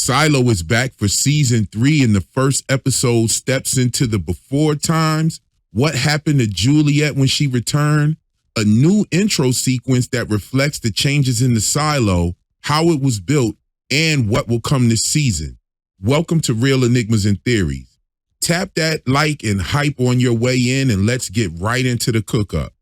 Silo is back for season 3, and the first episode steps into the before times. What happened to Juliette when she returned? A new intro sequence that reflects the changes in the silo, how it was built, and what will come this season. Welcome to Real Enigmas and Theories. Tap that like and hype on your way in, and let's get right into the cook-up.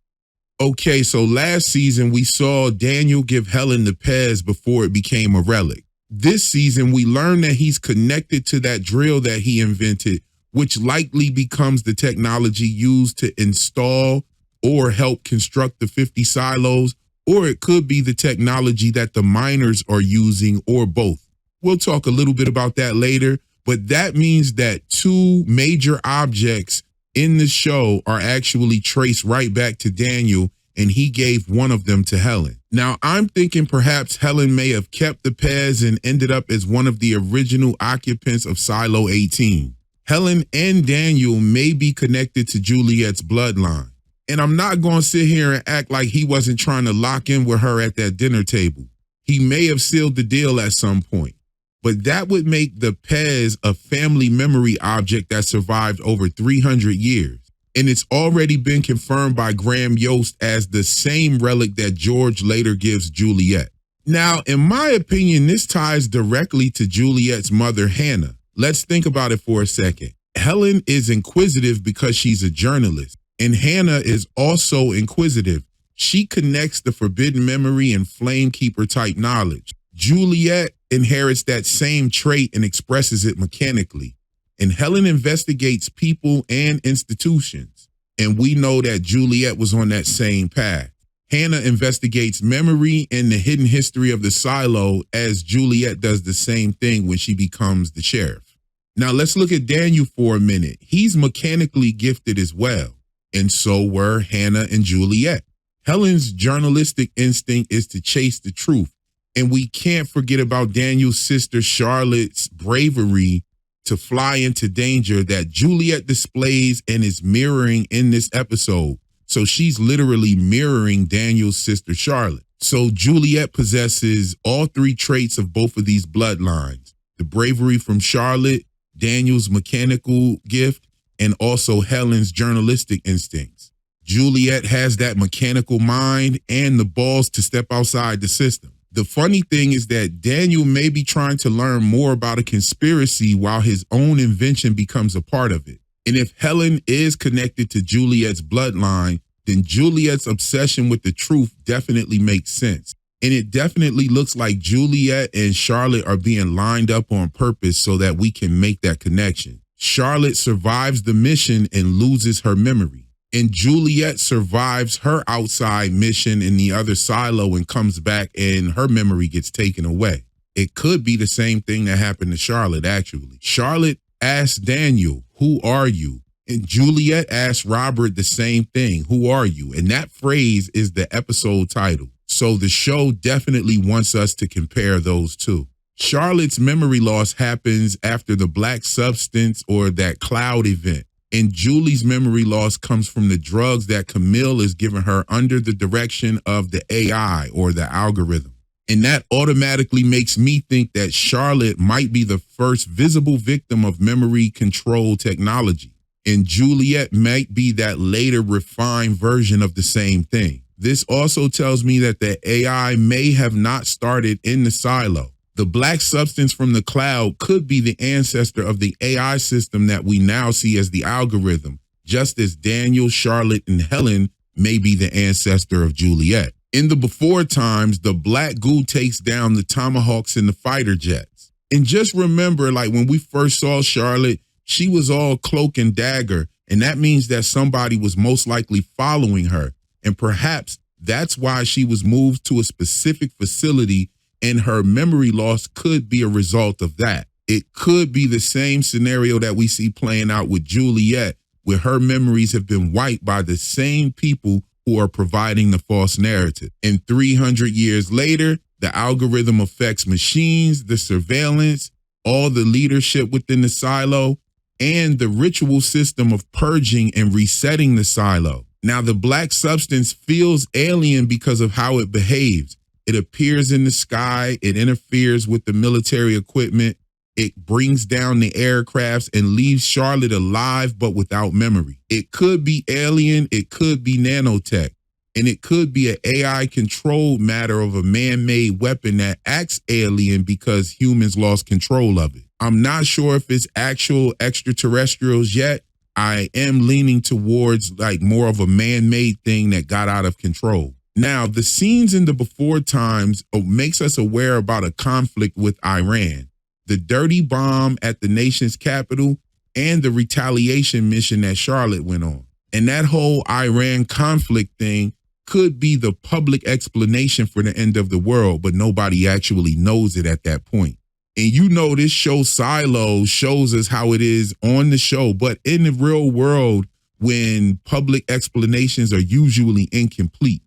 Okay, so last season we saw Daniel give Helen the Pez before it became a relic. This season we learn that he's connected to that drill that he invented, which likely becomes the technology used to install or help construct the 50 silos, or it could be the technology that the miners are using, or both. We'll talk a little bit about that later, but that means that 2 major objects in the show are actually traced right back to Daniel, and he gave one of them to Helen. Now, I'm thinking perhaps Helen may have kept the Pez and ended up as one of the original occupants of Silo 18. Helen and Daniel may be connected to Juliette's bloodline. And I'm not going to sit here and act like he wasn't trying to lock in with her at that dinner table. He may have sealed the deal at some point. But that would make the Pez a family memory object that survived over 300 years. And it's already been confirmed by Graham Yost as the same relic that George later gives Juliette. Now, in my opinion, this ties directly to Juliette's mother, Hannah. Let's think about it for a second. Helen is inquisitive because she's a journalist, and Hannah is also inquisitive. She connects the forbidden memory and flamekeeper type knowledge. Juliette inherits that same trait and expresses it mechanically. And Helen investigates people and institutions. And we know that Juliette was on that same path. Hannah investigates memory and the hidden history of the silo, as Juliette does the same thing when she becomes the sheriff. Now let's look at Daniel for a minute. He's mechanically gifted as well. And so were Hannah and Juliette. Helen's journalistic instinct is to chase the truth. And we can't forget about Daniel's sister Charlotte's bravery to fly into danger that Juliette displays and is mirroring in this episode. So she's literally mirroring Daniel's sister Charlotte. So Juliette possesses all 3 traits of both of these bloodlines: the bravery from Charlotte, Daniel's mechanical gift, and also Helen's journalistic instincts. Juliette has that mechanical mind and the balls to step outside the system. The funny thing is that Daniel may be trying to learn more about a conspiracy while his own invention becomes a part of it. And if Helen is connected to Juliette's bloodline, then Juliette's obsession with the truth definitely makes sense. And it definitely looks like Juliette and Charlotte are being lined up on purpose so that we can make that connection. Charlotte survives the mission and loses her memory. And Juliette survives her outside mission in the other silo and comes back and her memory gets taken away. It could be the same thing that happened to Charlotte, actually. Charlotte asked Daniel, "Who are you?" And Juliette asked Robert the same thing, "Who are you?" And that phrase is the episode title. So the show definitely wants us to compare those two. Charlotte's memory loss happens after the black substance or that cloud event. And Julie's memory loss comes from the drugs that Camille is giving her under the direction of the AI or the algorithm. And that automatically makes me think that Charlotte might be the first visible victim of memory control technology. And Juliette might be that later refined version of the same thing. This also tells me that the AI may have not started in the silo. The black substance from the cloud could be the ancestor of the AI system that we now see as the algorithm, just as Daniel, Charlotte, and Helen may be the ancestor of Juliette. In the before times, the black goo takes down the tomahawks and the fighter jets. And just remember, like when we first saw Charlotte, she was all cloak and dagger, and that means that somebody was most likely following her. And perhaps that's why she was moved to a specific facility, and her memory loss could be a result of that. It could be the same scenario that we see playing out with Juliette, where her memories have been wiped by the same people who are providing the false narrative. And 300 years later, the algorithm affects machines, the surveillance, all the leadership within the silo, and the ritual system of purging and resetting the silo. Now, the black substance feels alien because of how it behaves. It appears in the sky, it interferes with the military equipment, It brings down the aircrafts and leaves Charlotte alive but without memory. It could be alien, it could be nanotech, and it could be an AI-controlled matter of a man-made weapon that acts alien because humans lost control of it. I'm not sure if it's actual extraterrestrials yet. I am leaning towards like more of a man-made thing that got out of control. Now, the scenes in the before times makes us aware about a conflict with Iran, the dirty bomb at the nation's capital, and the retaliation mission that Charlotte went on. And that whole Iran conflict thing could be the public explanation for the end of the world, but nobody actually knows it at that point. And you know, this show Silo shows us how it is on the show, but in the real world, when public explanations are usually incomplete.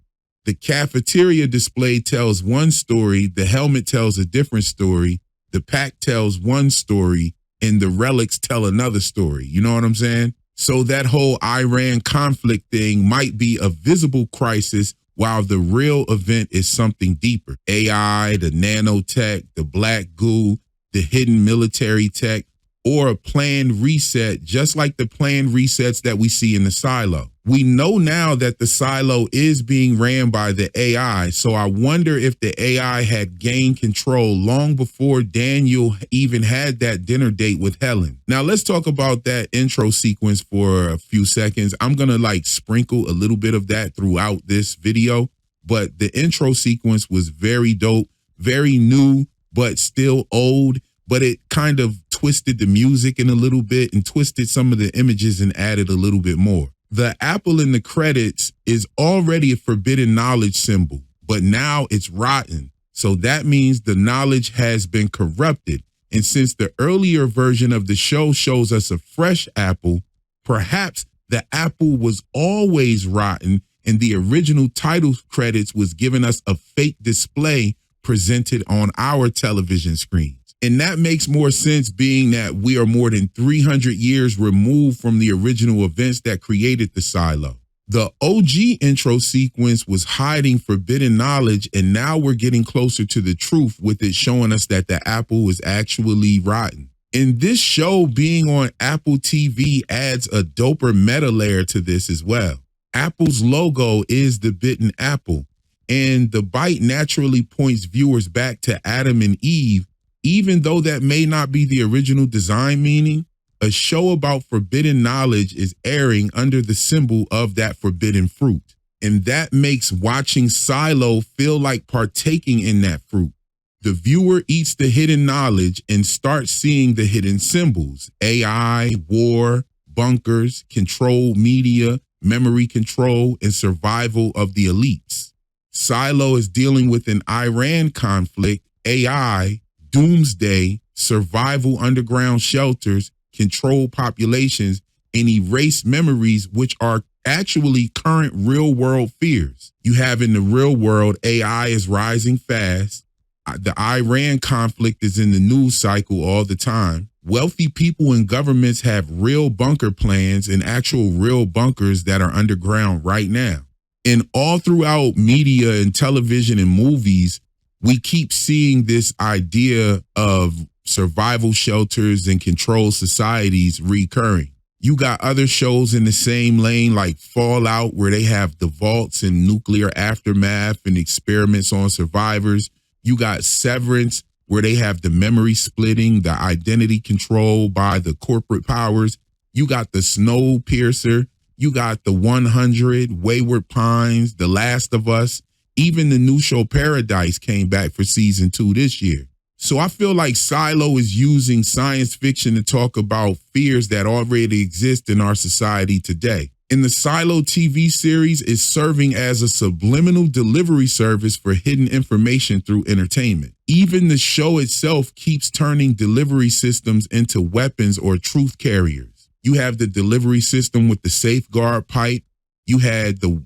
The cafeteria display tells one story, the helmet tells a different story, the pack tells one story, and the relics tell another story. You know what I'm saying? So that whole Iran conflict thing might be a visible crisis, while the real event is something deeper. AI, the nanotech, the black goo, the hidden military tech, or a planned reset, just like the planned resets that we see in the silo. We know now that the silo is being ran by the AI, so I wonder if the AI had gained control long before Daniel even had that dinner date with Helen. Now let's talk about that intro sequence for a few seconds. I'm gonna like sprinkle a little bit of that throughout this video, but the intro sequence was very dope, very new, but still old, but it kind of twisted the music in a little bit and twisted some of the images and added a little bit more. The apple in the credits is already a forbidden knowledge symbol, but now it's rotten. So that means the knowledge has been corrupted. And since the earlier version of the show shows us a fresh apple, perhaps the apple was always rotten and the original title credits was giving us a fake display presented on our television screens. And that makes more sense, being that we are more than 300 years removed from the original events that created the silo. The OG intro sequence was hiding forbidden knowledge, and now we're getting closer to the truth with it showing us that the apple is actually rotten. And this show being on Apple TV adds a doper meta layer to this as well. Apple's logo is the bitten apple, and the bite naturally points viewers back to Adam and Eve. Even though that may not be the original design meaning, a show about forbidden knowledge is airing under the symbol of that forbidden fruit. And that makes watching Silo feel like partaking in that fruit. The viewer eats the hidden knowledge and starts seeing the hidden symbols: AI, war, bunkers, control media, memory control, and survival of the elites. Silo is dealing with an Iran conflict, AI, doomsday, survival underground shelters, control populations, and erase memories, which are actually current real world fears. You have in the real world, AI is rising fast. The Iran conflict is in the news cycle all the time. Wealthy people and governments have real bunker plans and actual real bunkers that are underground right now. And all throughout media and television and movies, we keep seeing this idea of survival shelters and controlled societies recurring. You got other shows in the same lane like Fallout, where they have the vaults and nuclear aftermath and experiments on survivors. You got Severance, where they have the memory splitting, the identity control by the corporate powers. You got the Snowpiercer. You got the 100, Wayward Pines, The Last of Us. Even the new show Paradise came back for season 2 this year. So I feel like Silo is using science fiction to talk about fears that already exist in our society today. And the Silo TV series is serving as a subliminal delivery service for hidden information through entertainment. Even the show itself keeps turning delivery systems into weapons or truth carriers. You have the delivery system with the safeguard pipe. You had the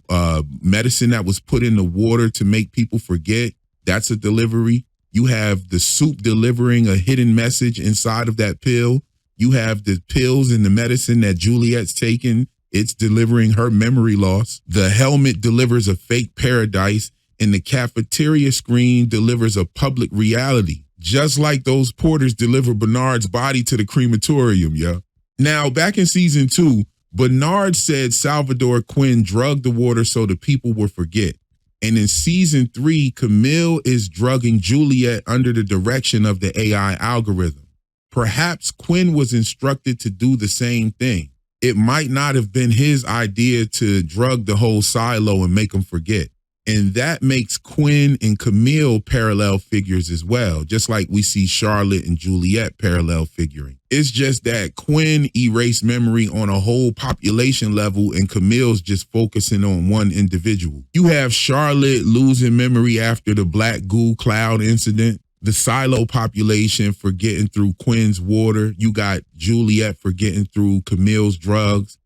medicine that was put in the water to make people forget. That's a delivery. You have the soup delivering a hidden message inside of that pill. You have the pills and the medicine that Juliette's taking. It's delivering her memory loss. The helmet delivers a fake paradise, and the cafeteria screen delivers a public reality. just like those porters deliver Bernard's body to the crematorium, yo. Now, back in season 2, Bernard said Salvador Quinn drugged the water so the people would forget. And in season 3, Camille is drugging Juliette under the direction of the AI algorithm. Perhaps Quinn was instructed to do the same thing. It might not have been his idea to drug the whole silo and make them forget. And that makes Quinn and Camille parallel figures as well, just like we see Charlotte and Juliette parallel figuring. It's just that Quinn erased memory on a whole population level and Camille's just focusing on one individual. You have Charlotte losing memory after the black goo cloud incident, the silo population forgetting through Quinn's water. You got Juliette forgetting through Camille's drugs.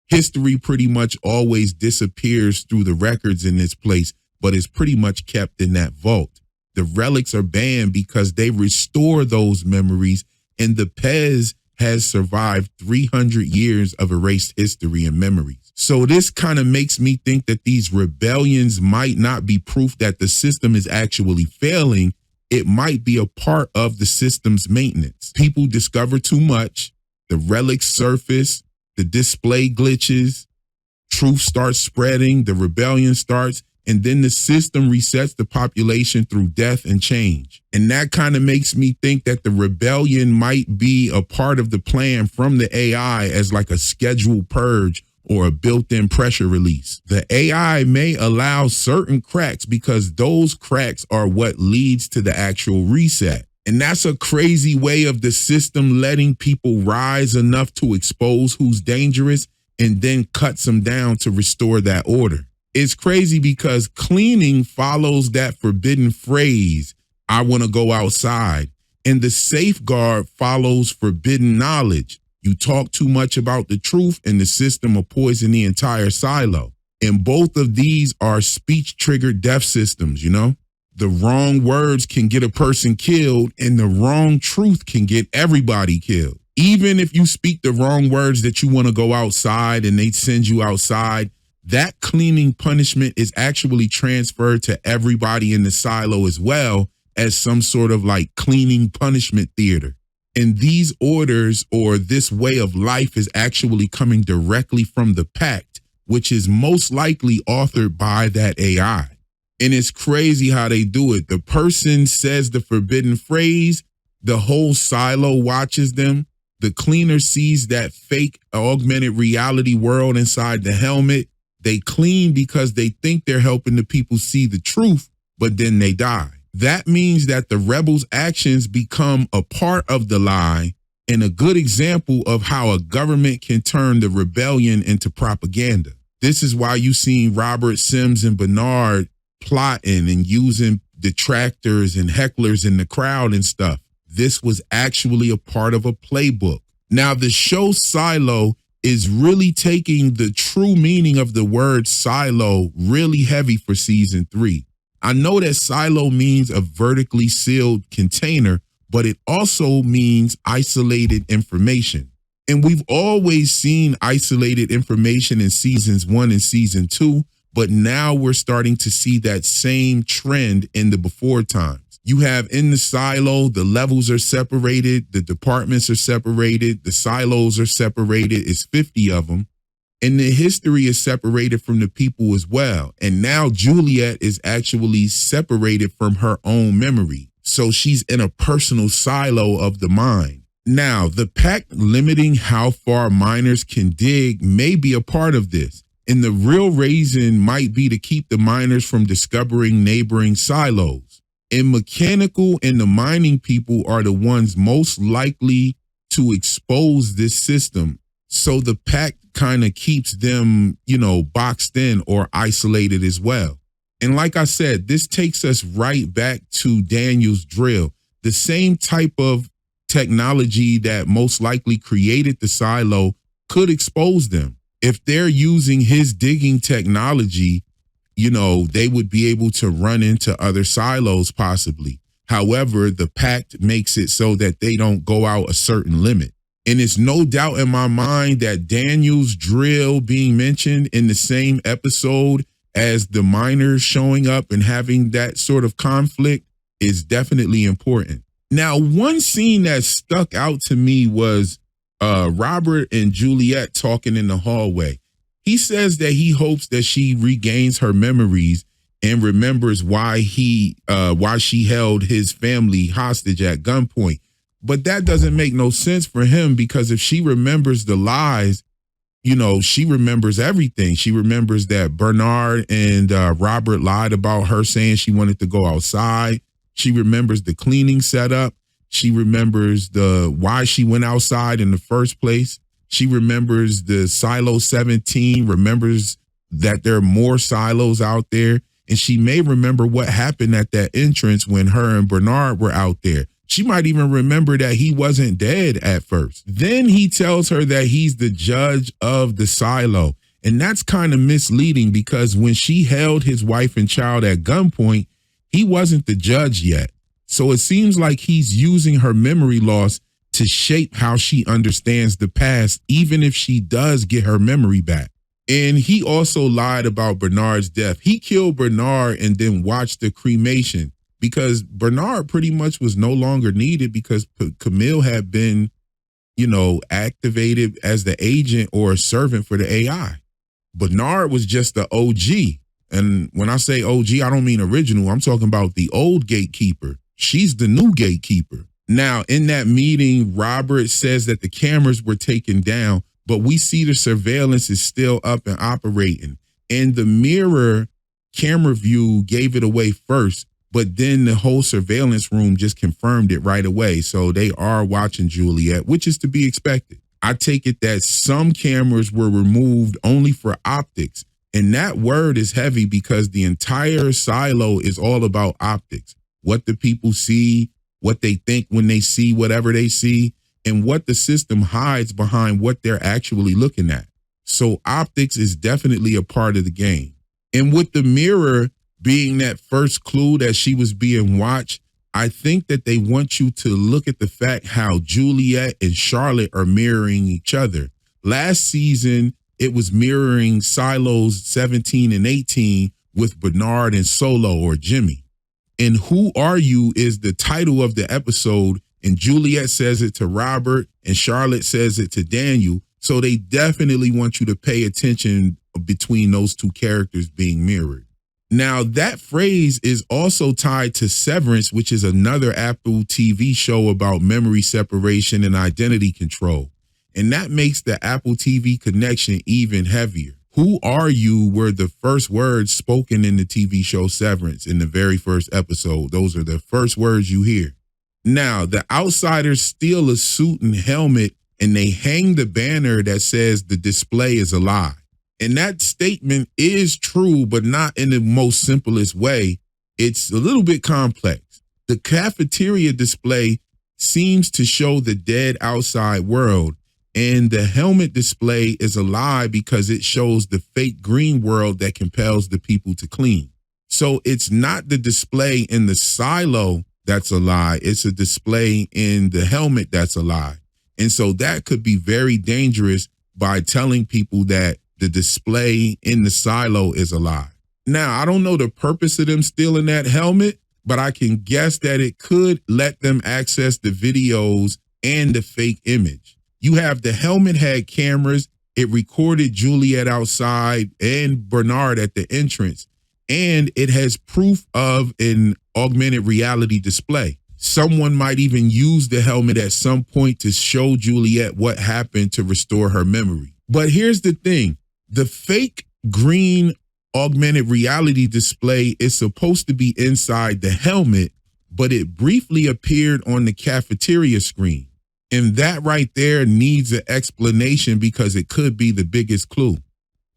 History pretty much always disappears through the records in this place, but is pretty much kept in that vault. The relics are banned because they restore those memories, and the Pez has survived 300 years of erased history and memories. So this kind of makes me think that these rebellions might not be proof that the system is actually failing. It might be a part of the system's maintenance. People discover too much, the relics surface, the display glitches, truth starts spreading, the rebellion starts, and then the system resets the population through death and change. And that kind of makes me think that the rebellion might be a part of the plan from the AI as like a scheduled purge or a built-in pressure release. The AI may allow certain cracks because those cracks are what leads to the actual reset. And that's a crazy way of the system letting people rise enough to expose who's dangerous and then cuts them down to restore that order. It's crazy because cleaning follows that forbidden phrase, I want to go outside. And the safeguard follows forbidden knowledge. You talk too much about the truth and the system will poison the entire silo. And both of these are speech-triggered death systems, you know? The wrong words can get a person killed and the wrong truth can get everybody killed. Even if you speak the wrong words that you want to go outside and they send you outside, that cleaning punishment is actually transferred to everybody in the silo as well as some sort of like cleaning punishment theater. And these orders or this way of life is actually coming directly from the pact, which is most likely authored by that AI. And it's crazy how they do it. The person says the forbidden phrase, the whole silo watches them. The cleaner sees that fake augmented reality world inside the helmet. They clean because they think they're helping the people see the truth, but then they die. That means that the rebels' actions become a part of the lie and a good example of how a government can turn the rebellion into propaganda. This is why you seen Robert, Sims, and Bernard plotting and using detractors and hecklers in the crowd and stuff. This was actually a part of a playbook. Now, the show Silo is really taking the true meaning of the word silo really heavy for season 3. I know that silo means a vertically sealed container, but it also means isolated information. And we've always seen isolated information in seasons 1 and season 2, but now we're starting to see that same trend in the before times. You have in the silo, the levels are separated, the departments are separated, the silos are separated, it's 50 of them. And the history is separated from the people as well. And now Juliette is actually separated from her own memory. So she's in a personal silo of the mind. Now, the pact limiting how far miners can dig may be a part of this. And the real reason might be to keep the miners from discovering neighboring silos. And mechanical and the mining people are the ones most likely to expose this system. So the pact kind of keeps them, boxed in or isolated as well. And like I said, this takes us right back to Daniel's drill. The same type of technology that most likely created the silo could expose them. If they're using his digging technology, they would be able to run into other silos possibly. However, the pact makes it so that they don't go out a certain limit. And it's no doubt in my mind that Daniel's drill being mentioned in the same episode as the miners showing up and having that sort of conflict is definitely important. Now, one scene that stuck out to me was Robert and Juliette talking in the hallway. He says that he hopes that she regains her memories and remembers why she held his family hostage at gunpoint. But that doesn't make no sense for him, because if she remembers the lies, she remembers everything. She remembers that Bernard and Robert lied about her, saying she wanted to go outside. She remembers the cleaning setup. She remembers why she went outside in the first place. She remembers the Silo 17, remembers that there are more silos out there. And she may remember what happened at that entrance when her and Bernard were out there. She might even remember that he wasn't dead at first. Then he tells her that he's the judge of the silo. And that's kind of misleading, because when she held his wife and child at gunpoint, he wasn't the judge yet. So it seems like he's using her memory loss to shape how she understands the past, even if she does get her memory back. And he also lied about Bernard's death. He killed Bernard and then watched the cremation, because Bernard pretty much was no longer needed, because Camille had been, activated as the agent or a servant for the AI. Bernard was just the OG. And when I say OG, I don't mean original. I'm talking about the old gatekeeper. She's the new gatekeeper. Now, in that meeting, Robert says that the cameras were taken down, but we see the surveillance is still up and operating. And the mirror camera view gave it away first, but then the whole surveillance room just confirmed it right away. So they are watching Juliette, which is to be expected. I take it that some cameras were removed only for optics. And that word is heavy, because the entire silo is all about optics. What the people see, what they think when they see whatever they see, and what the system hides behind what they're actually looking at. So optics is definitely a part of the game. And with the mirror being that first clue that she was being watched, I think that they want you to look at the fact how Juliette and Charlotte are mirroring each other. Last season, it was mirroring Silos 17 and 18 with Bernard and Solo, or Jimmy. And Who Are You is the title of the episode, and Juliette says it to Robert and Charlotte says it to Daniel. So they definitely want you to pay attention between those two characters being mirrored. Now, that phrase is also tied to Severance, which is another Apple TV show about memory separation and identity control. And that makes the Apple TV connection even heavier. Who are you were the first words spoken in the TV show Severance in the very first episode. Those are the first words you hear. Now, the outsiders steal a suit and helmet, and they hang the banner that says the display is a lie. And that statement is true, but not in the most simplest way. It's a little bit complex. The cafeteria display seems to show the dead outside world, and the helmet display is a lie because it shows the fake green world that compels the people to clean. So it's not the display in the silo that's a lie. It's a display in the helmet that's a lie. And so that could be very dangerous by telling people that the display in the silo is a lie. Now, I don't know the purpose of them stealing that helmet, but I can guess that it could let them access the videos and the fake image. You have the helmet had cameras. It recorded Juliette outside and Bernard at the entrance. And it has proof of an augmented reality display. Someone might even use the helmet at some point to show Juliette what happened to restore her memory. But here's the thing. The fake green augmented reality display is supposed to be inside the helmet, but it briefly appeared on the cafeteria screen. And that right there needs an explanation because it could be the biggest clue.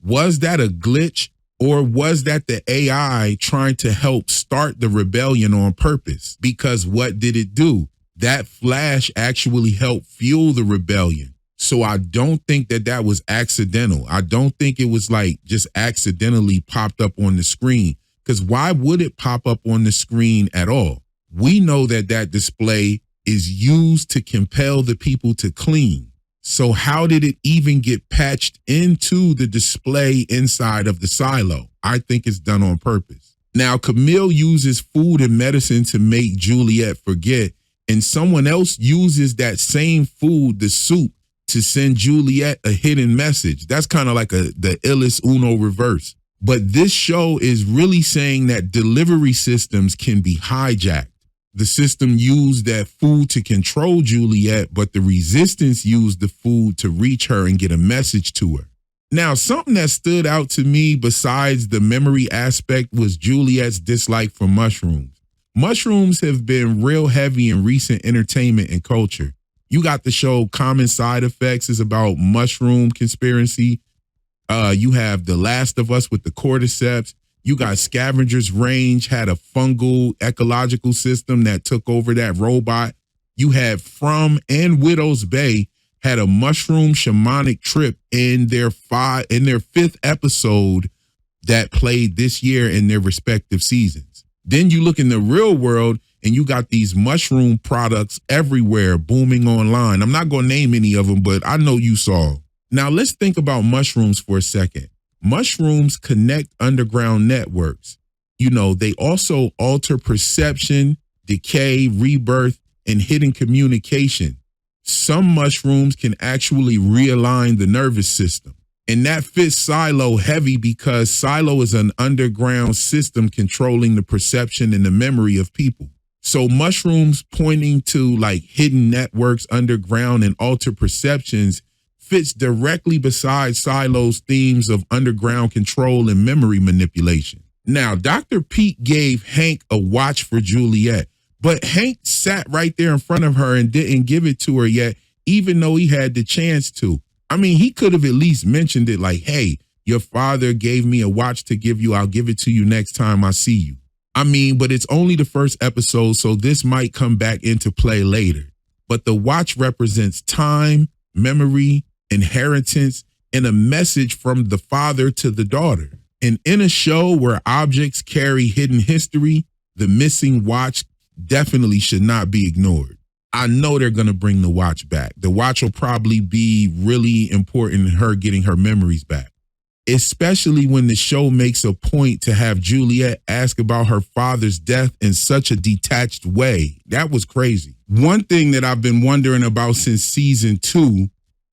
Was that a glitch, or was that the AI trying to help start the rebellion on purpose? Because what did it do? That flash actually helped fuel the rebellion. So I don't think that that was accidental. I don't think it was like just accidentally popped up on the screen, because why would it pop up on the screen at all? We know that that display is used to compel the people to clean. So how did it even get patched into the display inside of the silo? I think it's done on purpose. Now, Camille uses food and medicine to make Juliette forget, and someone else uses that same food, the soup, to send Juliette a hidden message. That's kind of like the illest Uno reverse. But this show is really saying that delivery systems can be hijacked. The system used that food to control Juliette, but the resistance used the food to reach her and get a message to her. Now, something that stood out to me besides the memory aspect was Juliette's dislike for mushrooms. Mushrooms have been real heavy in recent entertainment and culture. You got the show Common Side Effects is about mushroom conspiracy. You have The Last of Us with the cordyceps. You got Scavenger's Range had a fungal ecological system that took over that robot. You had From and Widow's Bay had a mushroom shamanic trip in their fifth episode that played this year in their respective seasons. Then you look in the real world and you got these mushroom products everywhere booming online. I'm not going to name any of them, but I know you saw. Now let's think about mushrooms for a second. Mushrooms connect underground networks. You know, they also alter perception, decay, rebirth, and hidden communication. Some mushrooms can actually realign the nervous system. And that fits Silo heavy because Silo is an underground system controlling the perception and the memory of people. So mushrooms pointing to like hidden networks underground and alter perceptions fits directly beside Silo's themes of underground control and memory manipulation. Now, Dr. Pete gave Hank a watch for Juliette, but Hank sat right there in front of her and didn't give it to her yet, even though he had the chance to. I mean, he could have at least mentioned it like, hey, your father gave me a watch to give you. I'll give it to you next time I see you. I mean, but it's only the first episode, so this might come back into play later. But the watch represents time, memory, inheritance, and a message from the father to the daughter. And in a show where objects carry hidden history, the missing watch definitely should not be ignored. I know they're going to bring the watch back. The watch will probably be really important in her getting her memories back, especially when the show makes a point to have Juliette ask about her father's death in such a detached way. That was crazy. One thing that I've been wondering about since season 2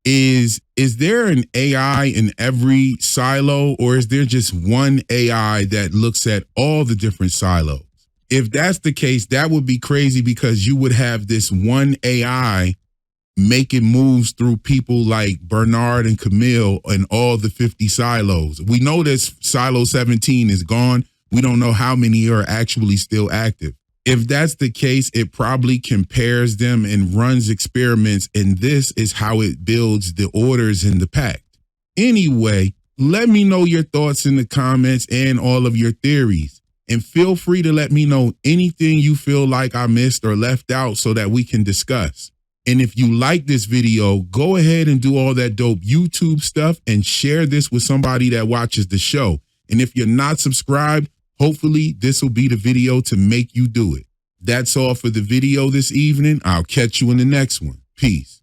is there an AI in every silo, or is there just one AI that looks at all the different silos? If that's the case, that would be crazy because you would have this one AI making moves through people like Bernard and Camille and all the 50 silos. We know this silo 17 is gone. We don't know how many are actually still active. If that's the case, it probably compares them and runs experiments, and this is how it builds the orders in the pact. Anyway, let me know your thoughts in the comments and all of your theories. And feel free to let me know anything you feel like I missed or left out so that we can discuss. And if you like this video, go ahead and do all that dope YouTube stuff and share this with somebody that watches the show. And if you're not subscribed, hopefully this will be the video to make you do it. That's all for the video this evening. I'll catch you in the next one. Peace.